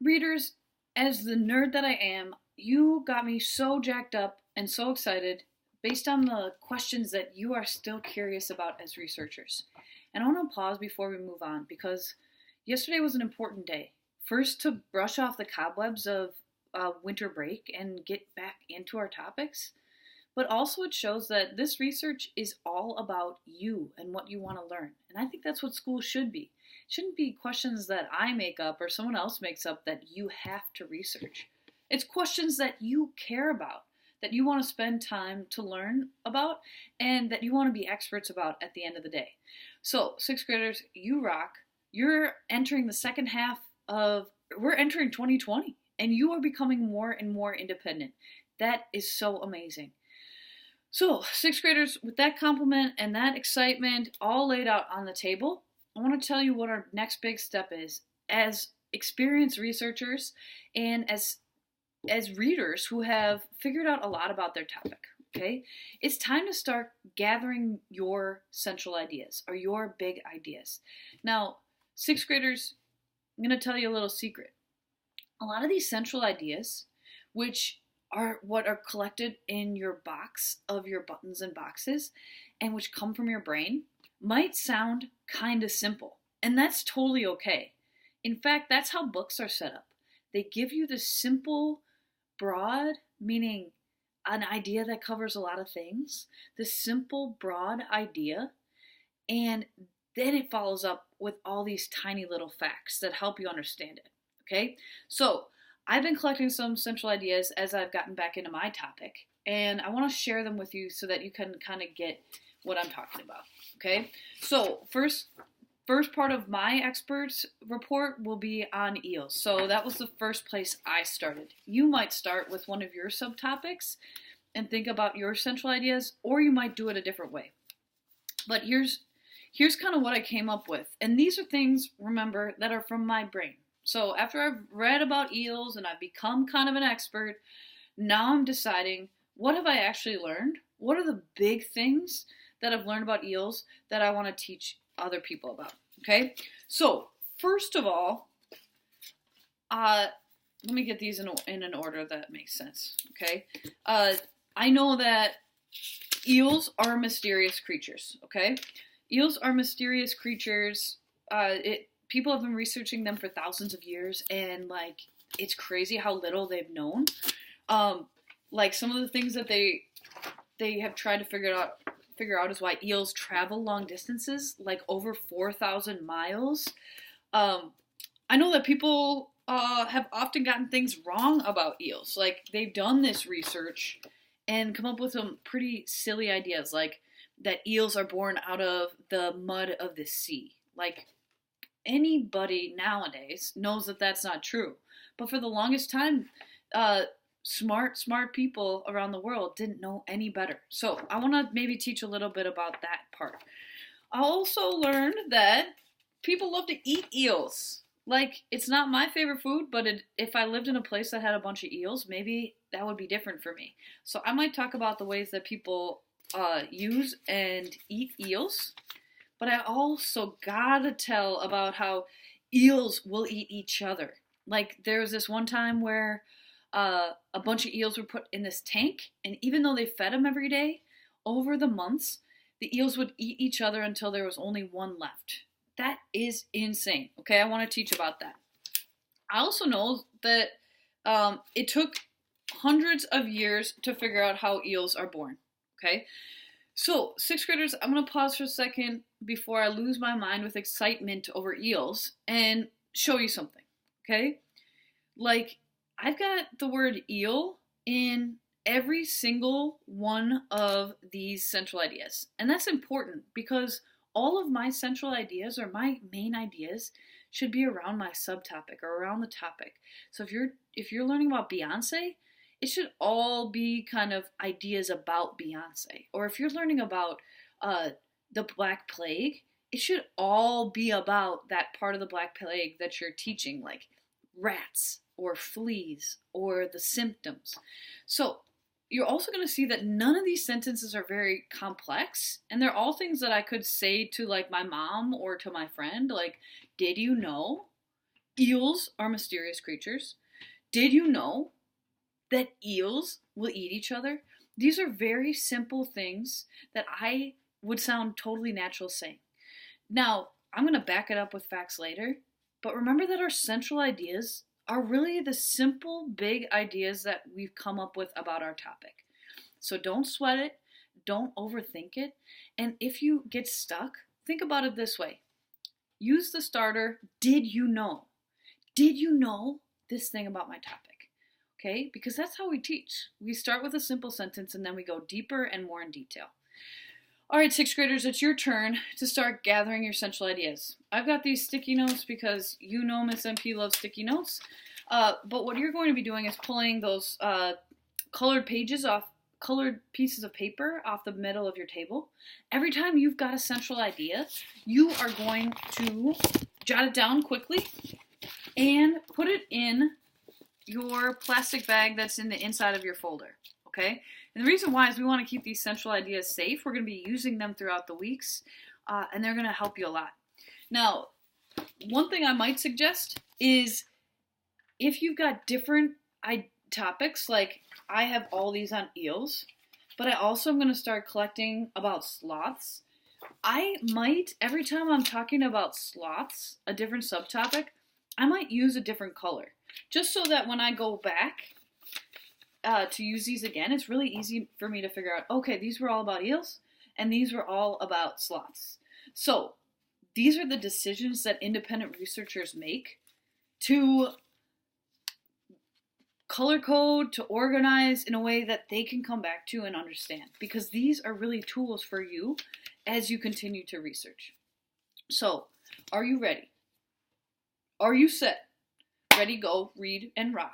Readers, as the nerd that I am, you got me so jacked up and so excited based on the questions that you are still curious about as researchers. And I want to pause before we move on because yesterday was an important day. First, to brush off the cobwebs of winter break and get back into our topics, but also it shows that this research is all about you and what you want to learn. And I think that's what school should be. It shouldn't be questions that I make up or someone else makes up that you have to research. It's questions that you care about, that you want to spend time to learn about, and that you want to be experts about at the end of the day. So, sixth graders, you rock. You're entering the second half of, we're entering 2020, and you are becoming more and more independent. That is so amazing. So, sixth graders, with that compliment and that excitement all laid out on the table, I want to tell you what our next big step is as experienced researchers and as readers who have figured out a lot about their topic. Okay? It's time to start gathering your central ideas or your big ideas. Now, sixth graders, I'm going to tell you a little secret. A lot of these central ideas, which are what are collected in your box of your buttons and boxes and which come from your brain, might sound kind of simple. And that's totally okay. In fact, that's how books are set up. They give you the simple, broad, meaning an idea that covers a lot of things, the simple, broad idea, and then it follows up with all these tiny little facts that help you understand it. Okay? So, I've been collecting some central ideas as I've gotten back into my topic, and I want to share them with you so that you can kind of get what I'm talking about. Okay? So, first part of my experts report will be on eels. So that was the first place I started. You might start with one of your subtopics and think about your central ideas, or you might do it a different way. But here's kind of what I came up with. And these are things, remember, that are from my brain. So after I've read about eels and I've become kind of an expert, now I'm deciding, what have I actually learned? What are the big things that I've learned about eels that I want to teach other people about? Okay, so first of all, let me get these in an order that makes sense. Okay, I know that eels are mysterious creatures. Okay, eels are mysterious creatures. People have been researching them for thousands of years, and like it's crazy how little they've known. Like some of the things that they have tried to figure out is why eels travel long distances, like over 4,000 miles. I know that people have often gotten things wrong about eels. Like they've done this research and come up with some pretty silly ideas, like that eels are born out of the mud of the sea. Like anybody nowadays knows that that's not true. But for the longest time, smart people around the world didn't know any better. So I want to maybe teach a little bit about that part. I also learned that people love to eat eels. Like, it's not my favorite food, but if I lived in a place that had a bunch of eels, maybe that would be different for me. So I might talk about the ways that people use and eat eels. But I also gotta tell about how eels will eat each other. Like, there was this one time where a bunch of eels were put in this tank, and even though they fed them every day, over the months, the eels would eat each other until there was only one left. That is insane. Okay, I want to teach about that. I also know that it took hundreds of years to figure out how eels are born. Okay, so sixth graders, I'm going to pause for a second before I lose my mind with excitement over eels and show you something. Okay, like, I've got the word eel in every single one of these central ideas. And that's important because all of my central ideas or my main ideas should be around my subtopic or around the topic. So if you're learning about Beyonce, it should all be kind of ideas about Beyonce. Or if you're learning about the Black Plague, it should all be about that part of the Black Plague that you're teaching, like rats or fleas or the symptoms. So you're also going to see that none of these sentences are very complex, and they're all things that I could say to like my mom or to my friend, like, did you know? Eels are mysterious creatures. Did you know that eels will eat each other? These are very simple things that I would sound totally natural saying. Now, I'm going to back it up with facts later, but remember that our central ideas are really the simple, big ideas that we've come up with about our topic. So don't sweat it, don't overthink it, and if you get stuck, think about it this way. Use the starter, did you know? Did you know this thing about my topic? Okay, because that's how we teach. We start with a simple sentence and then we go deeper and more in detail. All right, sixth graders, it's your turn to start gathering your central ideas. I've got these sticky notes because you know Miss MP loves sticky notes. But what you're going to be doing is pulling those colored pieces of paper off the middle of your table. Every time you've got a central idea, you are going to jot it down quickly and put it in your plastic bag that's in the inside of your folder. Okay? And the reason why is we want to keep these central ideas safe. We're going to be using them throughout the weeks, and they're going to help you a lot. Now, one thing I might suggest is if you've got different topics, like I have all these on eels, but I also am going to start collecting about sloths. I might, every time I'm talking about sloths, a different subtopic, I might use a different color. Just so that when I go back to use these again, it's really easy for me to figure out, okay, these were all about eels, and these were all about sloths. So, these are the decisions that independent researchers make to color code, to organize in a way that they can come back to and understand. Because these are really tools for you as you continue to research. So, are you ready? Are you set? Ready, go, read, and rock.